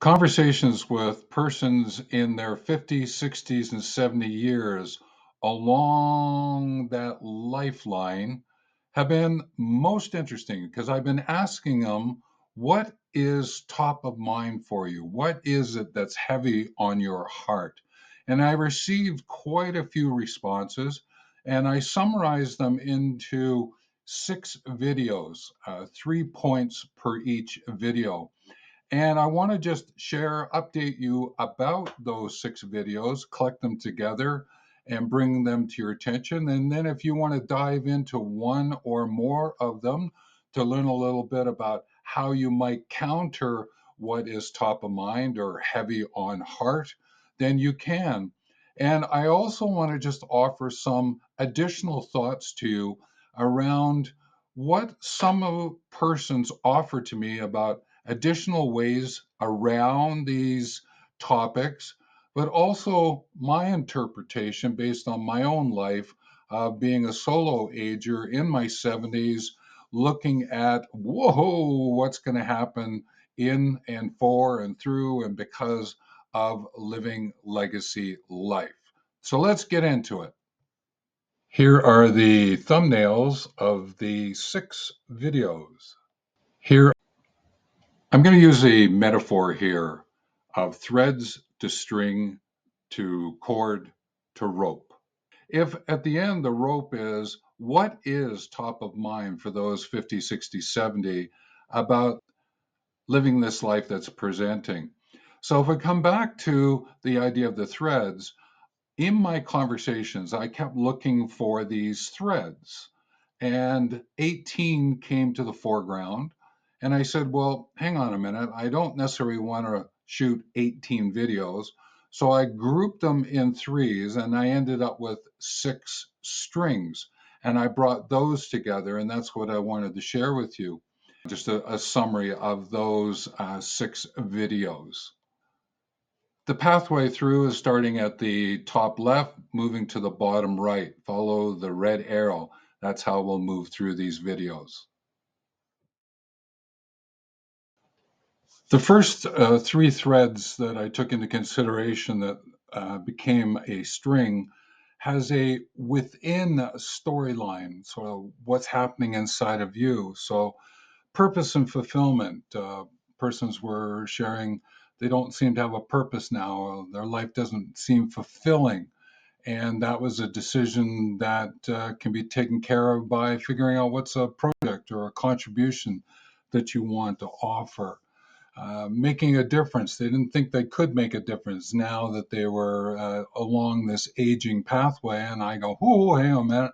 Conversations with persons in their 50s, 60s, and 70 years along that lifeline have been most interesting because I've been asking them, what is top of mind for you? What is it that's heavy on your heart? And I received quite a few responses, and I summarized them into 6 videos, 3 points per each video. And I want to just update you about those 6 videos, collect them together and bring them to your attention. And then if you want to dive into one or more of them to learn a little bit about how you might counter what is top of mind or heavy on heart, then you can. And I also want to just offer some additional thoughts to you around what some of persons offer to me about additional ways around these topics, but also my interpretation based on my own life, being a solo ager in my 70s, looking at, whoa, what's going to happen in and for and through and because of living legacy life. So let's get into it. Here are the thumbnails of the 6 videos. Here I'm going to use a metaphor here of threads to string to cord to rope. If at the end the rope is what is top of mind for those 50, 60, 70 about living this life that's presenting. So if I come back to the idea of the threads, in my conversations, I kept looking for these threads, and 18 came to the foreground. And I said, well, hang on a minute. I don't necessarily want to shoot 18 videos. So I grouped them in threes, and I ended up with 6 strings. And I brought those together, and that's what I wanted to share with you. Just a summary of those 6 videos. The pathway through is starting at the top left, moving to the bottom right. Follow the red arrow. That's how we'll move through these videos. The first 3 threads that I took into consideration that became a string has a within storyline, so what's happening inside of you. So purpose and fulfillment. Persons were sharing they don't seem to have a purpose now. Their life doesn't seem fulfilling. And that was a decision that can be taken care of by figuring out what's a project or a contribution that you want to offer. Making a difference. They didn't think they could make a difference now that they were along this aging pathway. And I go, oh, hang on a minute.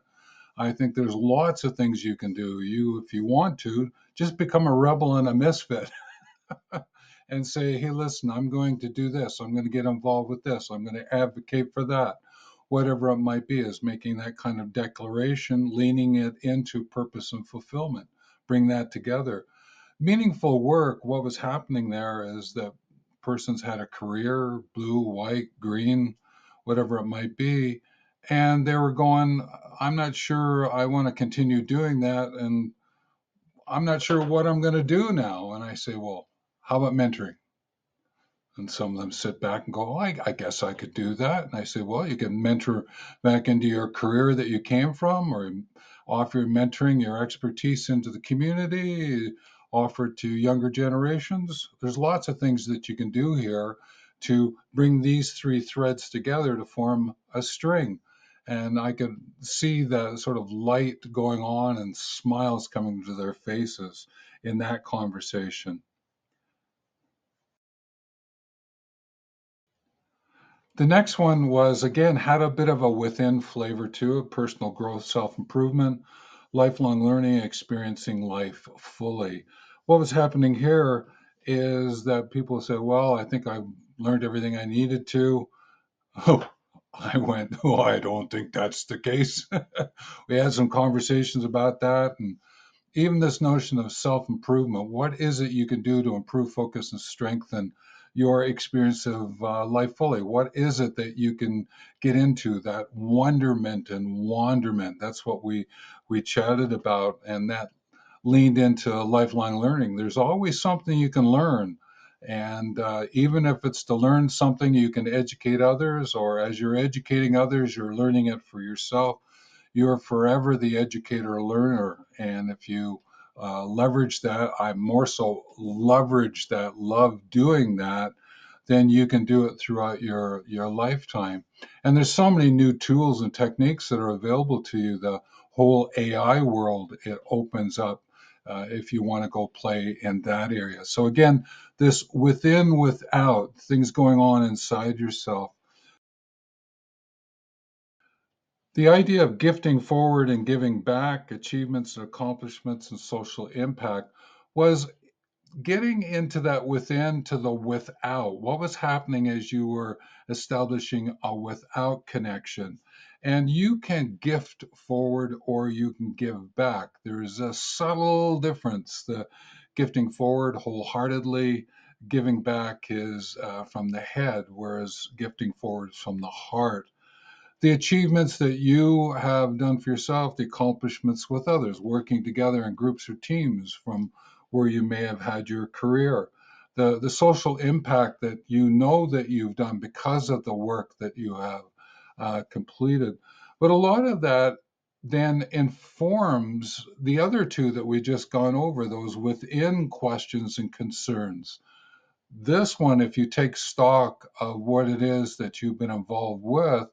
I think there's lots of things you can do. If you want to, just become a rebel and a misfit and say, hey, listen, I'm going to do this. I'm going to get involved with this. I'm going to advocate for that. Whatever it might be, is making that kind of declaration, leaning it into purpose and fulfillment. Bring that together. Meaningful work, what was happening there is that persons had a career, blue, white, green, whatever it might be. And they were going, I'm not sure I want to continue doing that. And I'm not sure what I'm going to do now. And I say, well, how about mentoring? And some of them sit back and go, I guess I could do that. And I say, well, you can mentor back into your career that you came from, or offer mentoring your expertise into the community, offer it to younger generations. There's lots of things that you can do here to bring these 3 threads together to form a string. And I could see the sort of light going on and smiles coming to their faces in that conversation. The next one was, again, had a bit of a within flavor to it: personal growth, self improvement, lifelong learning, experiencing life fully. What was happening here is that people said, well, I think I've learned everything I needed to. Oh, I went, oh, I don't think that's the case. We had some conversations about that. And even this notion of self improvement, what is it you can do to improve focus and strengthen your experience of life fully? What is it that you can get into? That wonderment and wonderment. That's what we chatted about, and that leaned into lifelong learning. There's always something you can learn, And even if it's to learn something, you can educate others, or as you're educating others, you're learning it for yourself. You're forever the educator learner. And if you leverage that, I more so leverage that, love doing that, then you can do it throughout your lifetime. And there's so many new tools and techniques that are available to you. The whole AI world, it opens up if you want to go play in that area. So again, this within, without, things going on inside yourself. The idea of gifting forward and giving back, achievements and accomplishments and social impact, was getting into that within to the without. What was happening as you were establishing a without connection? And you can gift forward or you can give back. There's a subtle difference. The gifting forward wholeheartedly, giving back is from the head, whereas gifting forward is from the heart. The achievements that you have done for yourself, the accomplishments with others, working together in groups or teams from where you may have had your career, the social impact that you know that you've done because of the work that you have completed. But a lot of that then informs the other two that we just gone over, those within questions and concerns. This one, if you take stock of what it is that you've been involved with,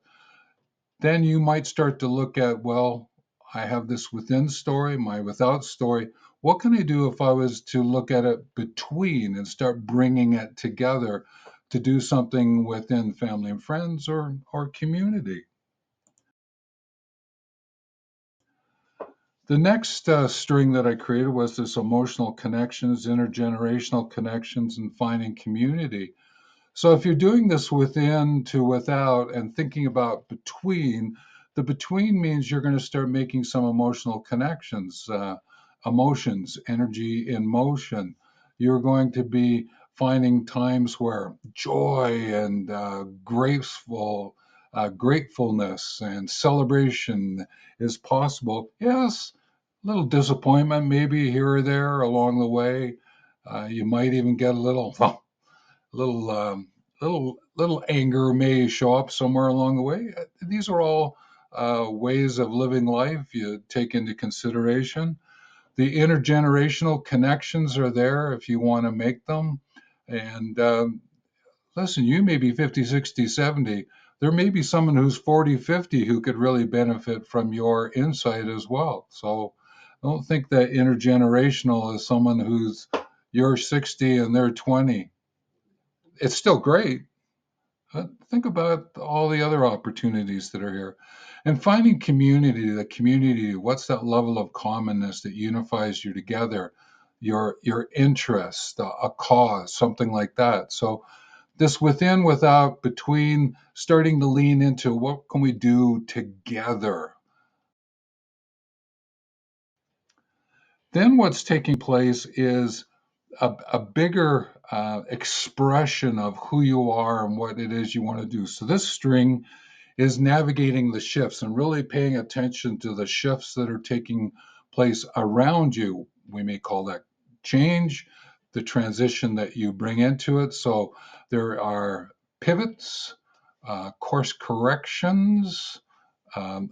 then you might start to look at, well, I have this within story, my without story. What can I do if I was to look at it between and start bringing it together to do something within family and friends or community? The next string that I created was this emotional connections, intergenerational connections, and finding community. So if you're doing this within to without and thinking about between, the between means you're going to start making some emotional connections, emotions, energy in motion. You're going to be finding times where joy and gratefulness and celebration is possible. Yes, a little disappointment maybe here or there along the way. You might even get a little little little anger may show up somewhere along the way. These are all ways of living life you take into consideration. The intergenerational connections are there if you want to make them. And listen, you may be 50, 60, 70. There may be someone who's 40, 50 who could really benefit from your insight as well. So I don't think that intergenerational is someone who's you're 60 and they're 20. It's still great. Think about all the other opportunities that are here. And finding community, the community, what's that level of commonness that unifies you together, your interest, a cause, something like that. So this within, without, between, starting to lean into what can we do together. Then what's taking place is a bigger expression of who you are and what it is you want to do. So this string is navigating the shifts and really paying attention to the shifts that are taking place around you. We may call that change, the transition that you bring into it. So there are pivots, course corrections,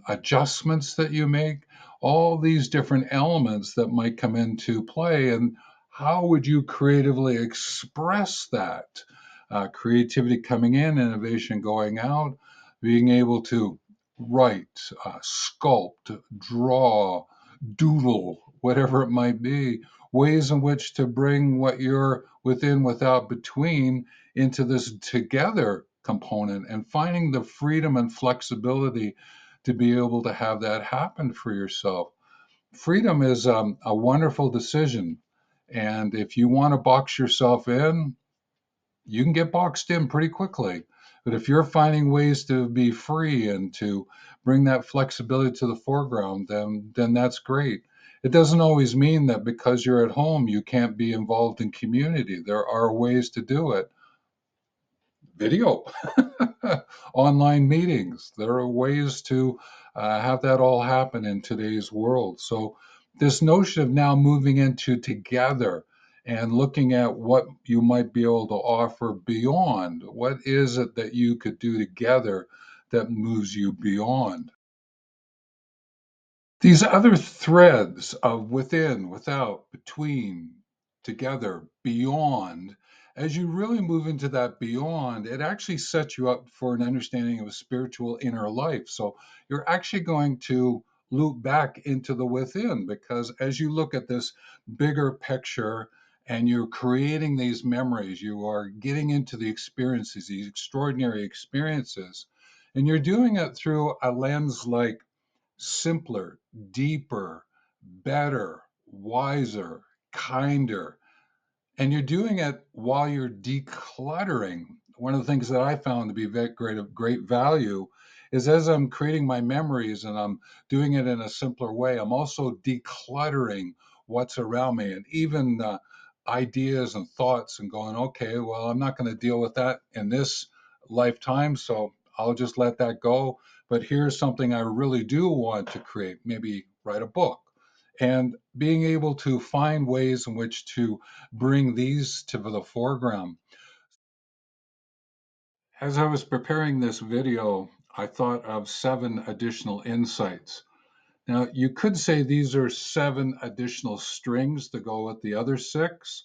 adjustments that you make, all these different elements that might come into play. And how would you creatively express that? Creativity coming in, innovation going out, being able to write, sculpt, draw, doodle, whatever it might be, ways in which to bring what you're within, without, between into this together component, and finding the freedom and flexibility to be able to have that happen for yourself. Freedom is a wonderful decision. And if you want to box yourself in, you can get boxed in pretty quickly. But if you're finding ways to be free and to bring that flexibility to the foreground, then that's great. It doesn't always mean that because you're at home, you can't be involved in community. There are ways to do it. Video, online meetings. There are ways to have that all happen in today's world. So, this notion of now moving into together and looking at what you might be able to offer beyond. What is it that you could do together that moves you beyond? These other threads of within, without, between, together, beyond, as you really move into that beyond, it actually sets you up for an understanding of a spiritual inner life. So you're actually going to loop back into the within, because as you look at this bigger picture and you're creating these memories, you are getting into the experiences, these extraordinary experiences, and you're doing it through a lens like simpler, deeper, better, wiser, kinder. And you're doing it while you're decluttering. One of the things that I found to be of great value is as I'm creating my memories and I'm doing it in a simpler way, I'm also decluttering what's around me and even ideas and thoughts and going, okay, well, I'm not going to deal with that in this lifetime. So I'll just let that go. But here's something I really do want to create, maybe write a book. And being able to find ways in which to bring these to the foreground. As I was preparing this video, I thought of 7 additional insights. Now, you could say these are 7 additional strings to go with the other 6,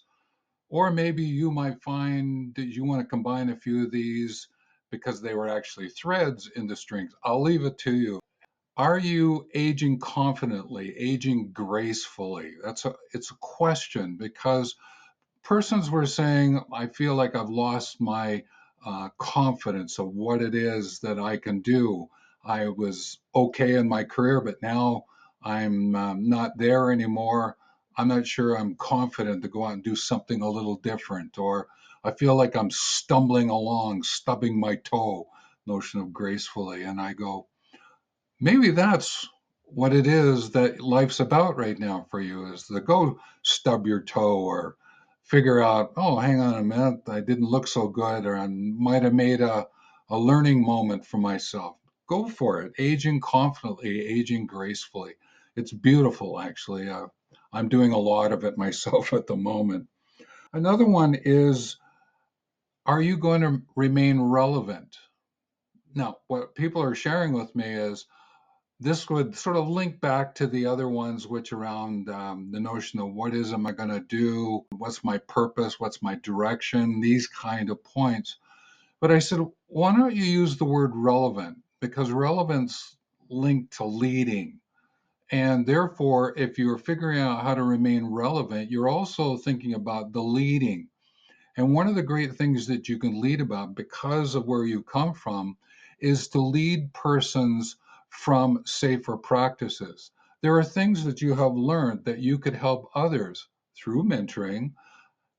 or maybe you might find that you want to combine a few of these because they were actually threads in the strings. I'll leave it to you. Are you aging confidently, aging gracefully? It's a question because persons were saying, I feel like I've lost my confidence of what it is that I can do. I was okay in my career, but now I'm not there anymore. I'm not sure I'm confident to go out and do something a little different, or I feel like I'm stumbling along, stubbing my toe, notion of gracefully. And I go, maybe that's what it is that life's about right now for you is to go stub your toe or figure out, oh, hang on a minute, I didn't look so good, or I might have made a learning moment for myself. Go for it. Aging confidently, aging gracefully. It's beautiful, actually. I'm doing a lot of it myself at the moment. Another one is, are you going to remain relevant? Now, what people are sharing with me is, this would sort of link back to the other ones, which around the notion of what is am I going to do? What's my purpose? What's my direction? These kind of points. But I said, why don't you use the word relevant? Because relevance linked to leading. And therefore, if you're figuring out how to remain relevant, you're also thinking about the leading. And one of the great things that you can lead about because of where you come from is to lead persons from safer practices. There are things that you have learned that you could help others through mentoring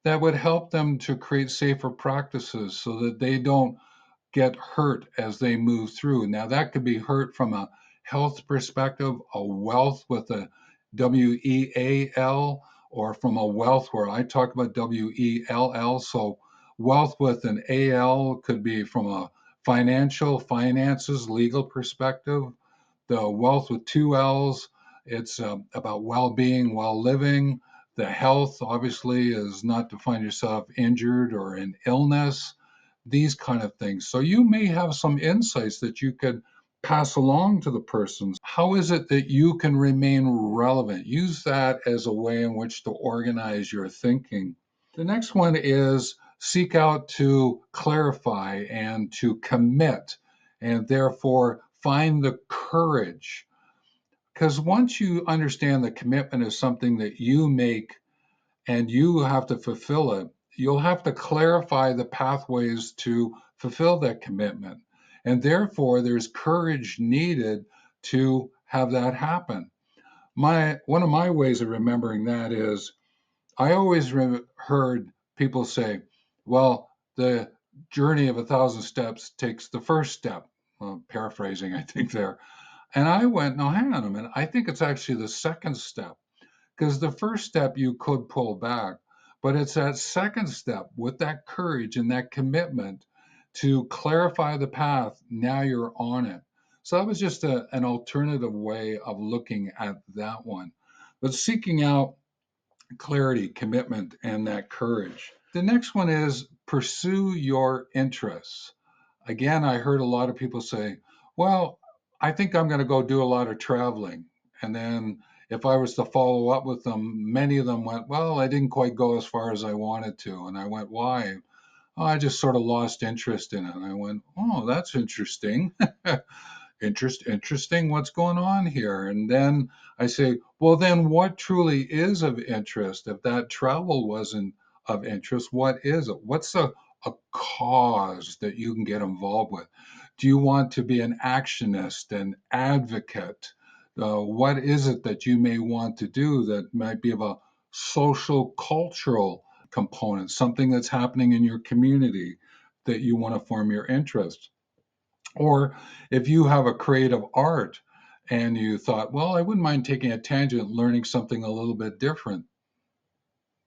that would help them to create safer practices so that they don't get hurt as they move through. Now, that could be hurt from a health perspective, a wealth with a WEAL, or from a wealth where I talk about WELL. So, wealth with an AL could be from a finances, legal perspective. The wealth with 2 L's, it's about well being, well living. The health, obviously, is not to find yourself injured or in illness, these kind of things. So you may have some insights that you could pass along to the persons. How is it that you can remain relevant? Use that as a way in which to organize your thinking. The next one is seek out to clarify and to commit, and therefore find the courage. Because once you understand that commitment is something that you make and you have to fulfill it, you'll have to clarify the pathways to fulfill that commitment. And therefore, there's courage needed to have that happen. One of my ways of remembering that is I always heard people say, well, the journey of 1,000 steps takes the first step. Well, paraphrasing, I think there. And I went, no, hang on a minute. I think it's actually the second step because the first step you could pull back, but it's that second step with that courage and that commitment to clarify the path. Now you're on it. So that was just an alternative way of looking at that one. But seeking out clarity, commitment, and that courage. The next one is pursue your interests. Again, I heard a lot of people say, well, I think I'm going to go do a lot of traveling. And then if I was to follow up with them, many of them went, well, I didn't quite go as far as I wanted to. And I went, why? Oh, I just sort of lost interest in it. And I went, oh, that's interesting. Interesting. What's going on here? And then I say, well, then what truly is of interest? If that travel wasn't of interest, what is it? What's a cause that you can get involved with? Do you want to be an actionist, an advocate? What is it that you may want to do that might be of a social, cultural component, something that's happening in your community that you want to form your interest? Or if you have a creative art and you thought, well, I wouldn't mind taking a tangent, learning something a little bit different,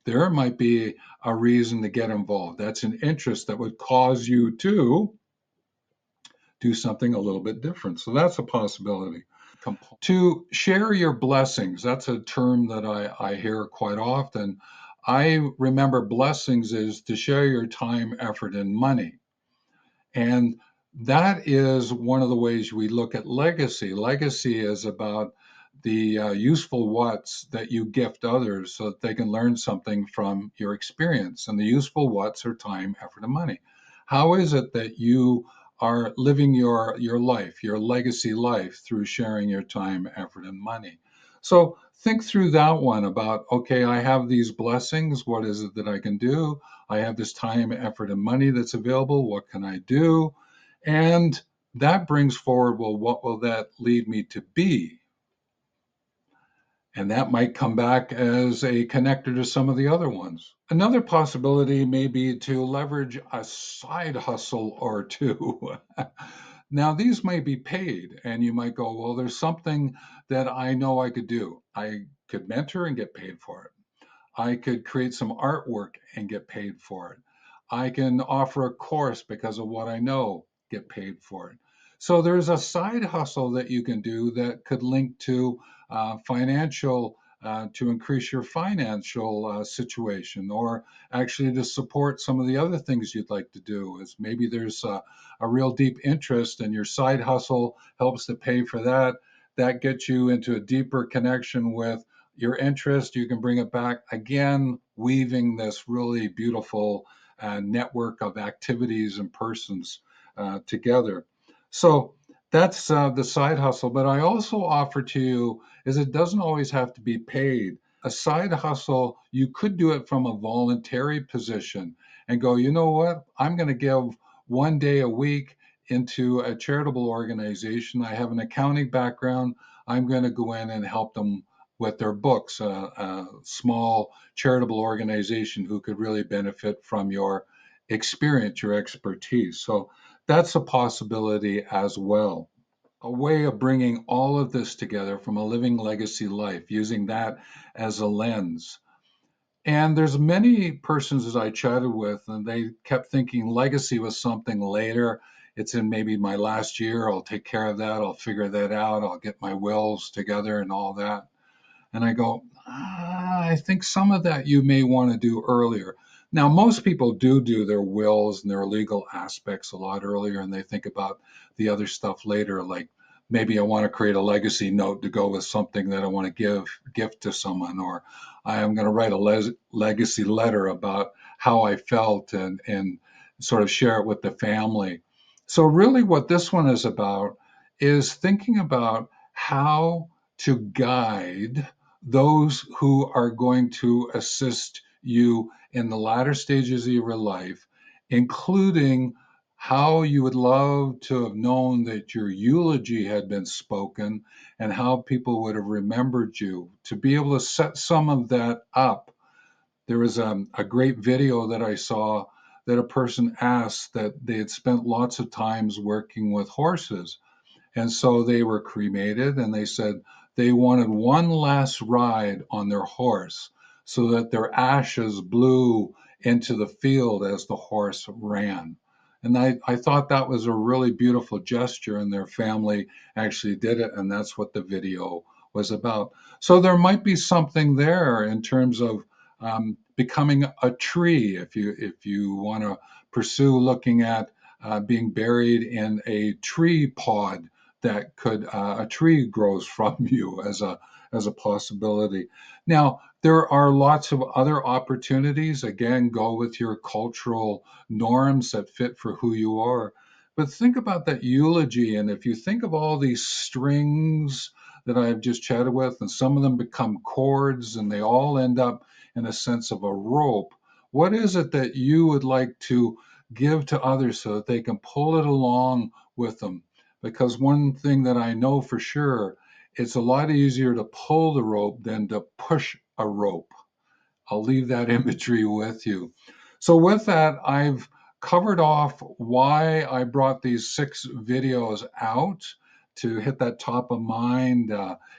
there might be a reason to get involved. That's an interest that would cause you to do something a little bit different. So that's a possibility. To share your blessings, that's a term that I hear quite often. I remember blessings is to share your time, effort, and money. And that is one of the ways we look at legacy. Legacy is about the useful whats that you gift others so that they can learn something from your experience. And the useful whats are time, effort, and money. How is it that you are living your life, your legacy life, through sharing your time, effort, and money? So think through that one about, okay, I have these blessings. What is it that I can do? I have this time, effort, and money that's available. What can I do? And that brings forward, well, what will that lead me to be? And that might come back as a connector to some of the other ones. Another possibility may be to leverage a side hustle or two. Now, these may be paid, and you might go, well, there's something that I know I could do. I could mentor and get paid for it. I could create some artwork and get paid for it. I can offer a course because of what I know, get paid for it. So there's a side hustle that you can do that could link to financial, to increase your financial situation, or actually to support some of the other things you'd like to do. Is maybe there's a real deep interest and your side hustle helps to pay for that. That gets you into a deeper connection with your interest. You can bring it back again, weaving this really beautiful network of activities and persons together. So that's the side hustle. But I also offer to you is it doesn't always have to be paid. A side hustle, you could do it from a voluntary position and go, you know what? I'm going to give 1 day a week into a charitable organization. I have an accounting background. I'm going to go in and help them with their books, a small charitable organization who could really benefit from your experience, your expertise. So that's a possibility as well. A way of bringing all of this together from a living legacy life, using that as a lens. And there's many persons that I chatted with, and they kept thinking legacy was something later. It's in maybe my last year. I'll take care of that. I'll figure that out. I'll get my wills together and all that. And I go, I think some of that you may want to do earlier. Now, most people do their wills and their legal aspects a lot earlier, and they think about the other stuff later, like maybe I want to create a legacy note to go with something that I want to gift to someone, or I am going to write a legacy letter about how I felt and sort of share it with the family. So, really, what this one is about is thinking about how to guide those who are going to assist you in the latter stages of your life, including how you would love to have known that your eulogy had been spoken and how people would have remembered you. To be able to set some of that up, there was a great video that I saw that a person asked that they had spent lots of times working with horses, and so they were cremated, and they said they wanted one last ride on their horse so that their ashes blew into the field as the horse ran. And I thought that was a really beautiful gesture, and their family actually did it, and that's what the video was about. So there might be something there in terms of becoming a tree, if you want to pursue looking at being buried in a tree pod that could a tree grows from you as a possibility. Now there are lots of other opportunities. Again, go with your cultural norms that fit for who you are. But think about that eulogy, and if you think of all these strings that I've just chatted with, and some of them become chords, and they all end up in a sense of a rope. What is it that you would like to give to others so that they can pull it along with them? Because one thing that I know for sure, it's a lot easier to pull the rope than to push a rope. I'll leave that imagery with you. So, with that, I've covered off why I brought these 6 videos out to hit that top of mind,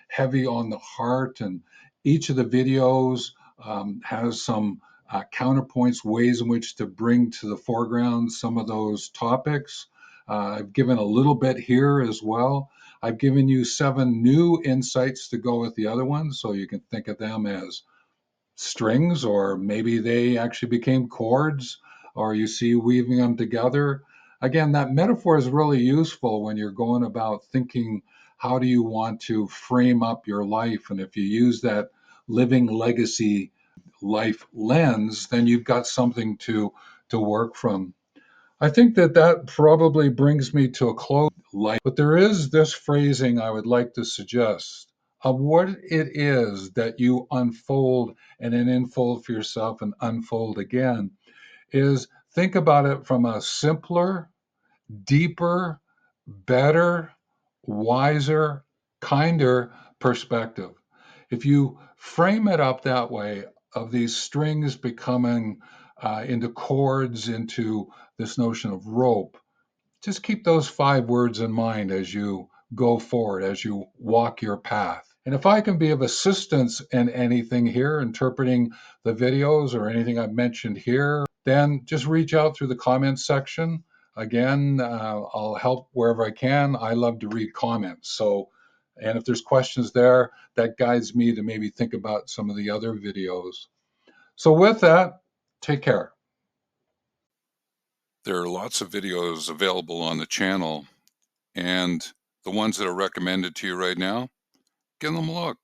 heavy on the heart. And each of the videos has some counterpoints, ways in which to bring to the foreground some of those topics. I've given a little bit here as well. I've given you 7 new insights to go with the other ones, so you can think of them as strings, or maybe they actually became chords, or you see weaving them together. Again, that metaphor is really useful when you're going about thinking, how do you want to frame up your life? And if you use that living legacy life lens, then you've got something to work from. I think that that probably brings me to a close. Life, but there is this phrasing I would like to suggest of what it is that you unfold and then unfold for yourself and unfold again. Is think about it from a simpler, deeper, better, wiser, kinder perspective. If you frame it up that way, of these strings becoming into chords, into this notion of rope, just keep those 5 words in mind as you go forward, as you walk your path. And if I can be of assistance in anything here, interpreting the videos or anything I've mentioned here, then just reach out through the comments section. Again, I'll help wherever I can. I love to read comments. So, and if there's questions there, that guides me to maybe think about some of the other videos. So, with that, take care. There are lots of videos available on the channel, and the ones that are recommended to you right now, give them a look.